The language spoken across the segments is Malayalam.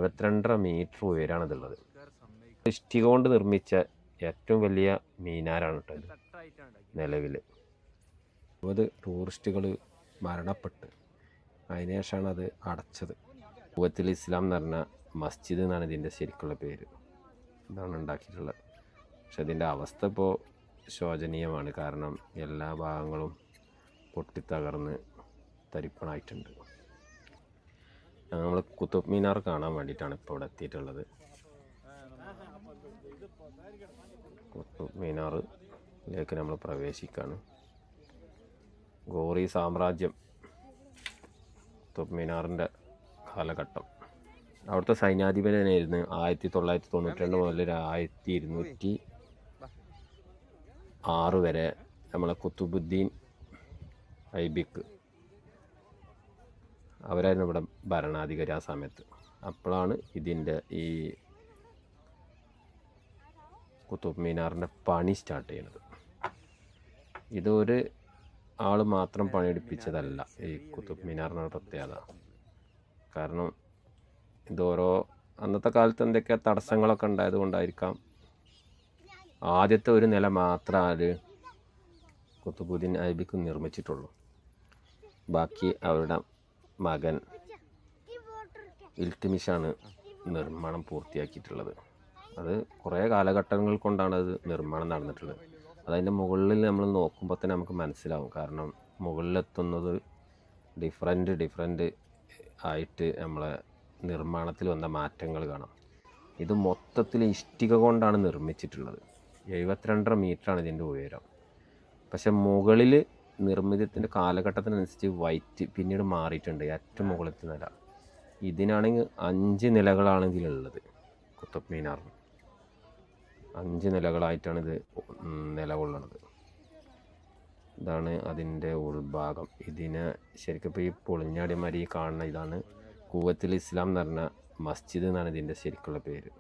72.5 മീറ്റർ ഉയരാണ് ഇതുള്ളത്. ഇഷ്ടിക കൊണ്ട് നിർമ്മിച്ച ഏറ്റവും വലിയ മീനാരാണ് കേട്ടോ ഇത്. നിലവിൽ 20 ടൂറിസ്റ്റുകൾ മരണപ്പെട്ട് അതിനുശേഷമാണ് അത് അടച്ചത്. ഖുവത്തുൽ ഇസ്ലാം എന്ന് പറഞ്ഞ മസ്ജിദ് എന്നാണ് ഇതിൻ്റെ ശരിക്കുള്ള പേര്. ഇതാണ് ഉണ്ടാക്കിയിട്ടുള്ളത്. പക്ഷെ ഇതിൻ്റെ അവസ്ഥ ഇപ്പോൾ ശോചനീയമാണ്. കാരണം എല്ലാ ഭാഗങ്ങളും പൊട്ടിത്തകർന്ന് തരിപ്പണായിട്ടുണ്ട്. നമ്മൾ കുത്തുബ് മിനാർ കാണാൻ വേണ്ടിയിട്ടാണ് ഇപ്പോൾ ഇവിടെ എത്തിയിട്ടുള്ളത്. കുത്തുബ് മിനാറിലേക്ക് നമ്മൾ പ്രവേശിക്കുകയാണ്. ഗോറി സാമ്രാജ്യം, കുത്തുബ് മിനാറിൻ്റെ കാലഘട്ടം. അവിടുത്തെ സൈന്യാധിപനായിരുന്നു 1992 മുതൽ 1206 വരെ നമ്മളെ കുത്തുബുദ്ദീൻ ഐബിക്ക്. അവരായിരുന്നു ഇവിടെ ഭരണാധികാരി ആ സമയത്ത്. അപ്പോഴാണ് ഇതിൻ്റെ ഈ കുത്തുബ് മിനാറിൻ്റെ പണി സ്റ്റാർട്ട് ചെയ്യുന്നത്. ഇതൊരു ആൾ മാത്രം പണിയെടുപ്പിച്ചതല്ല ഈ കുത്തുബ് മിനാറിൻ്റെ പ്രത്യേകത. കാരണം ഇതോരോ അന്നത്തെ കാലത്ത് എന്തൊക്കെ തടസ്സങ്ങളൊക്കെ ഉണ്ടായത് കൊണ്ടായിരിക്കാം ആദ്യത്തെ ഒരു നില മാത്രം ആര് കുത്തുബുദ്ദീൻ ഐബിക്ക് നിർമ്മിച്ചിട്ടുള്ളൂ. ബാക്കി അവരുടെ മകൻ ഇൽത്തുമിഷാണ് നിർമ്മാണം പൂർത്തിയാക്കിയിട്ടുള്ളത്. അത് കുറേ കാലഘട്ടങ്ങൾ കൊണ്ടാണ് അത് നിർമ്മാണം നടന്നിട്ടുള്ളത്. അതതിൻ്റെ മുകളിൽ നമ്മൾ നോക്കുമ്പോൾ തന്നെ നമുക്ക് മനസ്സിലാവും. കാരണം മുകളിലെത്തുന്നത് ഡിഫറെൻ്റ് ആയിട്ട് നമ്മളെ നിർമ്മാണത്തിൽ വന്ന മാറ്റങ്ങൾ കാണാം. ഇത് മൊത്തത്തിൽ ഇഷ്ടിക കൊണ്ടാണ് നിർമ്മിച്ചിട്ടുള്ളത്. 72.5 മീറ്ററാണ് ഇതിൻ്റെ ഉയരം. പക്ഷെ മുകളിൽ നിർമ്മിതത്തിൻ്റെ കാലഘട്ടത്തിനനുസരിച്ച് വൈറ്റ് പിന്നീട് മാറിയിട്ടുണ്ട്. ഏറ്റവും മുകളിലത്തെ നില ഇതിനാണെങ്കിൽ 5 നിലകളാണ് ഇതിലുള്ളത്. കുത്തുബ് മിനാറിന് 5 നിലകളായിട്ടാണ് ഇത് നിലകൊള്ളുന്നത്. ഇതാണ് അതിൻ്റെ ഉൾഭാഗം. ഇതിനെ ശരിക്കും ഇപ്പോൾ ഈ പൊളിഞ്ഞാടിമാരി കാണുന്ന ഇതാണ് ഖുവത്തുൽ ഇസ്ലാം എന്ന് പറഞ്ഞ മസ്ജിദ് എന്നാണ് ഇതിൻ്റെ ശരിക്കുള്ള പേര്.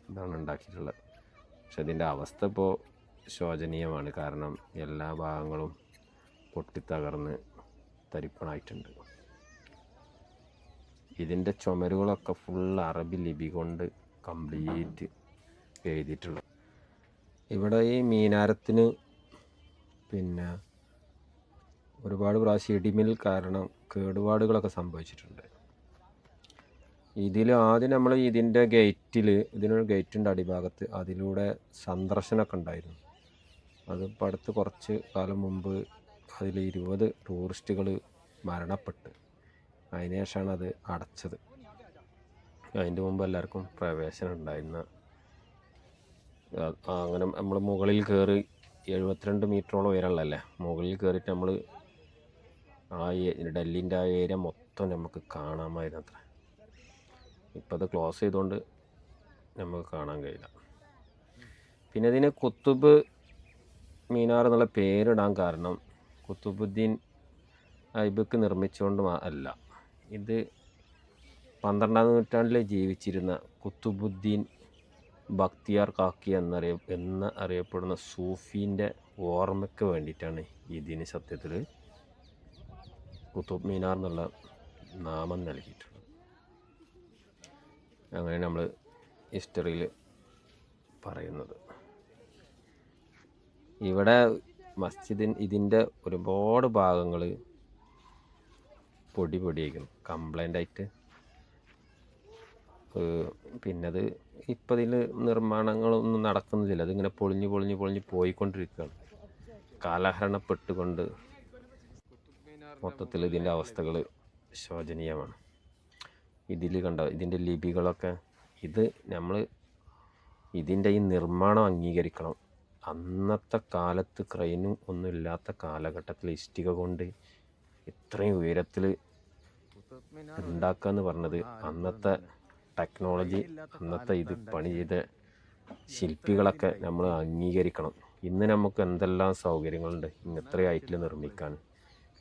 ഇതാണ് ഉണ്ടാക്കിയിട്ടുള്ളത്. പക്ഷെ ഇതിൻ്റെ അവസ്ഥ ഇപ്പോൾ ശോചനീയമാണ്. കാരണം എല്ലാ ഭാഗങ്ങളും പൊട്ടിത്തകർന്ന് തരിപ്പണായിട്ടുണ്ട്. ഇതിൻ്റെ ചുമരുകളൊക്കെ ഫുൾ അറബി ലിപി കൊണ്ട് കംപ്ലീറ്റ് എഴുതിയിട്ടുള്ളത്. ഇവിടെ ഈ മീനാരത്തിന് പിന്നെ ഒരുപാട് പ്രാവശ്യം ഇടിമിന്നൽ കാരണം കേടുപാടുകളൊക്കെ സംഭവിച്ചിട്ടുണ്ട്. ഇതിൽ ആദ്യം നമ്മൾ ഇതിൻ്റെ ഇതിനൊരു ഗേറ്റുണ്ട് അടിഭാഗത്ത്. അതിലൂടെ സന്ദർശനമൊക്കെ ഉണ്ടായിരുന്നു. അത് ഇപ്പോൾ അടുത്ത് കുറച്ച് കാലം മുമ്പ് അതിൽ 20 ടൂറിസ്റ്റുകൾ മരണപ്പെട്ട് അതിനുശേഷമാണ് അത് അടച്ചത്. അതിൻ്റെ മുമ്പ് എല്ലാവർക്കും പ്രവേശനം ഉണ്ടായിരുന്ന. അങ്ങനെ നമ്മൾ മുകളിൽ കയറി 72 മീറ്ററോളം ഉയരമുള്ളതല്ലേ, മുകളിൽ കയറിയിട്ട് നമ്മൾ ആ ഡൽഹിൻ്റെ ആ ഏരിയ മൊത്തം നമുക്ക് കാണാമായിരുന്നു അത്ര. ഇപ്പം അത് ക്ലോസ് ചെയ്തുകൊണ്ട് നമുക്ക് കാണാൻ കഴിയില്ല. പിന്നെ ഇതിന് കുത്തുബ് മിനാർ എന്നുള്ള പേരിടാൻ കാരണം കുത്തുബുദ്ദീൻ ഐബക്ക് നിർമ്മിച്ചുകൊണ്ട് അല്ല. ഇത് 12ാം നൂറ്റാണ്ടിൽ ജീവിച്ചിരുന്ന കുത്തുബുദ്ദീൻ ബക്തിയാർ കാക്കി എന്നറിയപ്പെടുന്ന സൂഫീൻ്റെ ഓർമ്മയ്ക്ക് വേണ്ടിയിട്ടാണ് ഇതിന് സത്യത്തിൽ കുത്തുബ് മിനാർ എന്നുള്ള നാമം നൽകിയിട്ടുള്ളത്. അങ്ങനെ നമ്മൾ ഹിസ്റ്ററിയിൽ പറയുന്നത്. ഇവിടെ ഇതിൻ്റെ ഒരുപാട് ഭാഗങ്ങൾ പൊടിയായിരിക്കും, കംപ്ലൈൻ്റ് ആയിട്ട്. പിന്നെ അത് ഇപ്പം ഇതിൽ നിർമ്മാണങ്ങളൊന്നും നടക്കുന്നില്ല. അതിങ്ങനെ പൊളിഞ്ഞ് പോയിക്കൊണ്ടിരിക്കുകയാണ്. കാലഹരണപ്പെട്ടുകൊണ്ട് മൊത്തത്തിൽ ഇതിൻ്റെ അവസ്ഥകൾ ശോചനീയമാണ്. ഇതിൽ ഇതിൻ്റെ ലിപികളൊക്കെ നമ്മൾ ഇതിൻ്റെ ഈ നിർമ്മാണം അംഗീകരിക്കണം. അന്നത്തെ കാലത്ത് ക്രെയിനും ഒന്നും ഇല്ലാത്ത കാലഘട്ടത്തിൽ ഇഷ്ടിക കൊണ്ട് ഇത്രയും ഉയരത്തിൽ ഉണ്ടാക്കുക എന്ന് പറഞ്ഞത് അന്നത്തെ ടെക്നോളജി, അന്നത്തെ ഇത് പണി ചെയ്ത ശില്പികളൊക്കെ നമ്മൾ അംഗീകരിക്കണം. ഇന്ന് നമുക്ക് എന്തെല്ലാം സൗകര്യങ്ങളുണ്ട് ഇത്ര ഹൈറ്റിൽ നിർമ്മിക്കാൻ.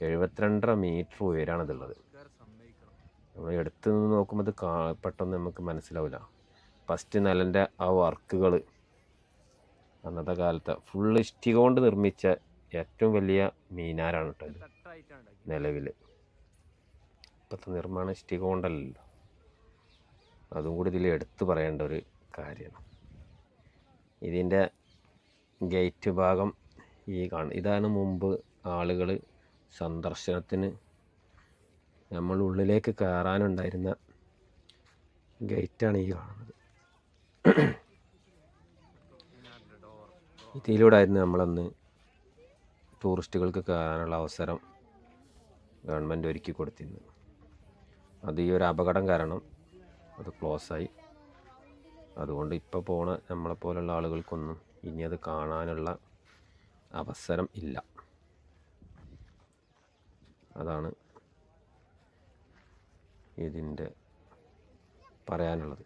72.5 മീറ്റർ ഉയരാണ് ഇതുള്ളത്. നമ്മൾ എടുത്തു നിന്ന് നോക്കുമ്പോൾ ഇത് പെട്ടെന്ന് നമുക്ക് മനസ്സിലാവില്ല. ഫസ്റ്റ് നിലൻ്റെ ആ വർക്കുകൾ അന്നത്തെ കാലത്ത് ഫുൾ ഇഷ്ടിക കൊണ്ട് നിർമ്മിച്ച ഏറ്റവും വലിയ മീനാരാണ് കേട്ടോ ഇത് നിലവിൽ. ഇപ്പോഴത്തെ നിർമ്മാണം ഇഷ്ടിക കൊണ്ടല്ലല്ലോ. അതും കൂടി ഇതിൽ എടുത്തു പറയേണ്ട ഒരു കാര്യമാണ്. ഇതിൻ്റെ ഗേറ്റ് ഭാഗം ഇതാണ് മുമ്പ് ആളുകൾ സന്ദർശനത്തിന് നമ്മൾ ഉള്ളിലേക്ക് കയറാനുണ്ടായിരുന്ന ഗേറ്റാണ് ഈ കാണുന്നത്. ഇതിലൂടെ ആയിരുന്നു നമ്മളന്ന് ടൂറിസ്റ്റുകൾക്ക് കയറാനുള്ള അവസരം ഗവൺമെൻറ് ഒരുക്കി കൊടുത്തിരുന്നത്. അത് ഈ ഒരു അപകടം കാരണം അത് ക്ലോസായി. അതുകൊണ്ട് ഇപ്പോൾ പോണ നമ്മളെപ്പോലുള്ള ആളുകൾക്കൊന്നും ഇനി അത് കാണാനുള്ള അവസരം ഇല്ല. അതാണ് ഇതിൻ്റെ പറയാനുള്ളത്.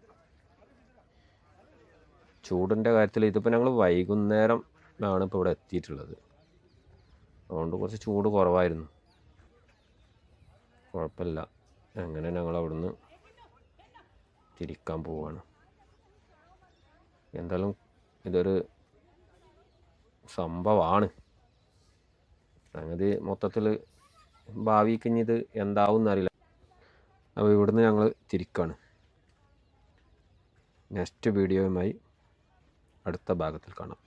ചൂടിൻ്റെ കാര്യത്തിൽ ഇതിപ്പോൾ ഞങ്ങൾ വൈകുന്നേരം ആണ് ഇപ്പോൾ ഇവിടെ എത്തിയിട്ടുള്ളത്. അതുകൊണ്ട് കുറച്ച് ചൂട് കുറവായിരുന്നു. കുഴപ്പമില്ല. അങ്ങനെ ഞങ്ങൾ അവിടുന്ന് തിരിക്കാൻ പോവുകയാണ്. എന്തായാലും ഇതൊരു സംഭവമാണ്. സംഗതി മൊത്തത്തിൽ ഭാവിക്ക് ഇനി ഇത് എന്താവും എന്നറിയില്ല. അപ്പോൾ ഇവിടുന്ന് ഞങ്ങൾ തിരിക്കുകയാണ്. നെക്സ്റ്റ് വീഡിയോയുമായി അടുത്ത ഭാഗത്തിൽ കാണാം.